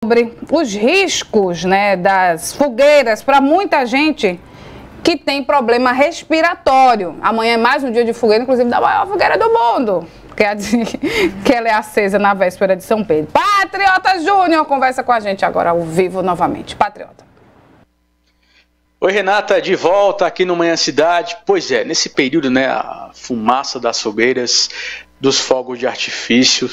sobre os riscos, né, das fogueiras para muita gente que tem problema respiratório. Amanhã é mais um dia de fogueira, inclusive da maior fogueira do mundo, que ela é acesa na véspera de São Pedro. Patriota Júnior conversa com a gente agora ao vivo novamente. Patriota. Oi, Renata, de volta aqui no Manhã Cidade. Pois é, nesse período, né, a fumaça das fogueiras, dos fogos de artifício,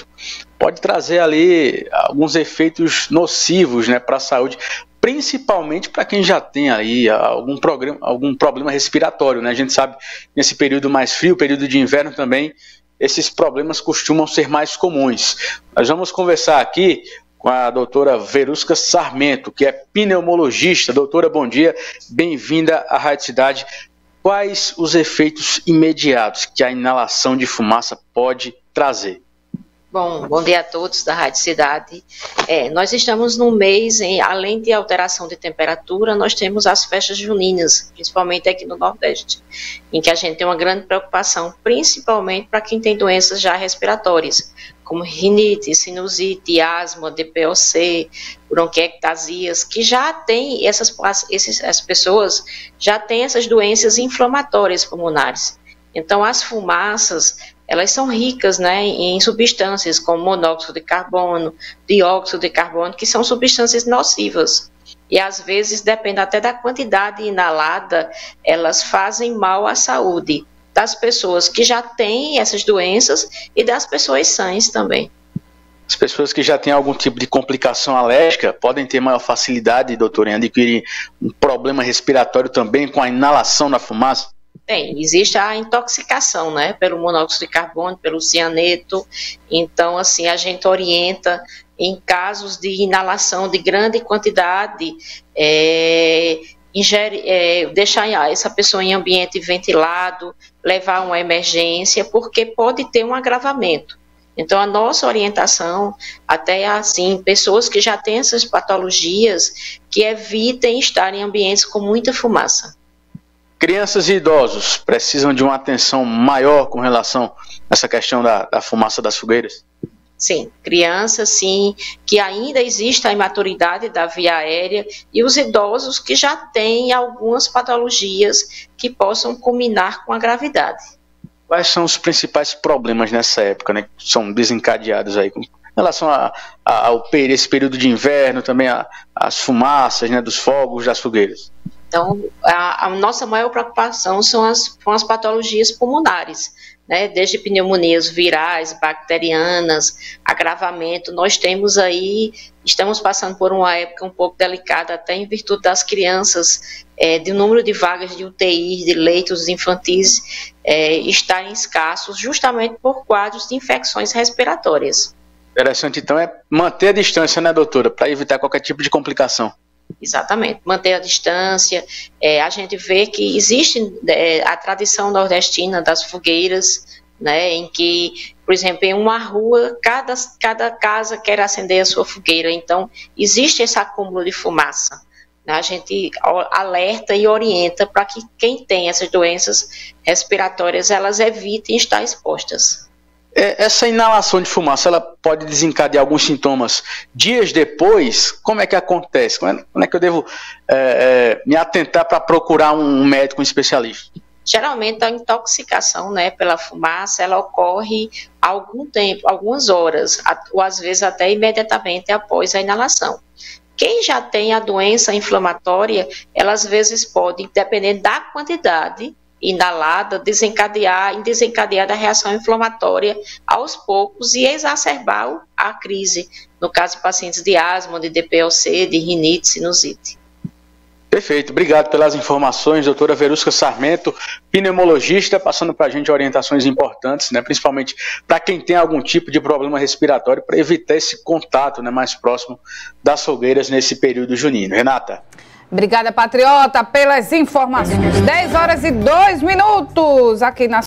pode trazer ali alguns efeitos nocivos, né, para a saúde, principalmente para quem já tem aí algum problema respiratório, né? A gente sabe que nesse período mais frio, período de inverno também, esses problemas costumam ser mais comuns. Nós vamos conversar aqui com a doutora Verusca Sarmento, que é pneumologista. Doutora, bom dia, bem-vinda à Rádio Cidade. Quais os efeitos imediatos que a inalação de fumaça pode trazer? Bom dia a todos da Rádio Cidade. Nós estamos num mês, além de alteração de temperatura, nós temos as festas juninas, principalmente aqui no Nordeste, em que a gente tem uma grande preocupação, principalmente para quem tem doenças já respiratórias, como rinite, sinusite, asma, DPOC, bronquiectasias, que já tem essas pessoas já têm essas doenças inflamatórias pulmonares. Então, as fumaças, elas são ricas, né, em substâncias como monóxido de carbono, dióxido de carbono, que são substâncias nocivas. E, às vezes, depende até da quantidade inalada, elas fazem mal à saúde das pessoas que já têm essas doenças e das pessoas sãs também. As pessoas que já têm algum tipo de complicação alérgica podem ter maior facilidade, doutora, em adquirir um problema respiratório também com a inalação da fumaça? Existe a intoxicação, né, pelo monóxido de carbono, pelo cianeto. Então, assim, a gente orienta em casos de inalação de grande quantidade, deixar essa pessoa em ambiente ventilado, levar uma emergência, porque pode ter um agravamento. Então, a nossa orientação até é assim, pessoas que já têm essas patologias, que evitem estar em ambientes com muita fumaça. Crianças e idosos precisam de uma atenção maior com relação a essa questão da fumaça das fogueiras? Sim, crianças, sim, que ainda existe a imaturidade da via aérea, e os idosos que já têm algumas patologias que possam culminar com a gravidade. Quais são os principais problemas nessa época, né, que são desencadeados aí com relação a esse período de inverno, também as fumaças, né, dos fogos, das fogueiras? Então, a nossa maior preocupação são as patologias pulmonares, né? Desde pneumonias virais, bacterianas, agravamento. Nós estamos passando por uma época um pouco delicada, até em virtude das crianças, do número de vagas de UTI, de leitos infantis, estarem escassos, justamente por quadros de infecções respiratórias. Interessante, então, é manter a distância, né, doutora, para evitar qualquer tipo de complicação. Exatamente, manter a distância. A gente vê que existe a tradição nordestina das fogueiras, né, em que, por exemplo, em uma rua, cada casa quer acender a sua fogueira, então existe esse acúmulo de fumaça. A gente alerta e orienta para que quem tem essas doenças respiratórias, elas evitem estar expostas. Essa inalação de fumaça, ela pode desencadear alguns sintomas dias depois? Como é que acontece? Como é que eu devo me atentar para procurar um médico, um especialista? Geralmente a intoxicação, né, pela fumaça, ela ocorre há algum tempo, algumas horas, ou às vezes até imediatamente após a inalação. Quem já tem a doença inflamatória, ela às vezes pode, dependendo da quantidade inalada, desencadear da reação inflamatória aos poucos e exacerbar a crise, no caso de pacientes de asma, de DPOC, de rinite, sinusite. Perfeito, obrigado pelas informações, doutora Verusca Sarmento, pneumologista, passando para a gente orientações importantes, né, principalmente para quem tem algum tipo de problema respiratório, para evitar esse contato, né, mais próximo das fogueiras nesse período junino. Renata. Obrigada, Patriota, pelas informações. 10 horas e 2 minutos aqui na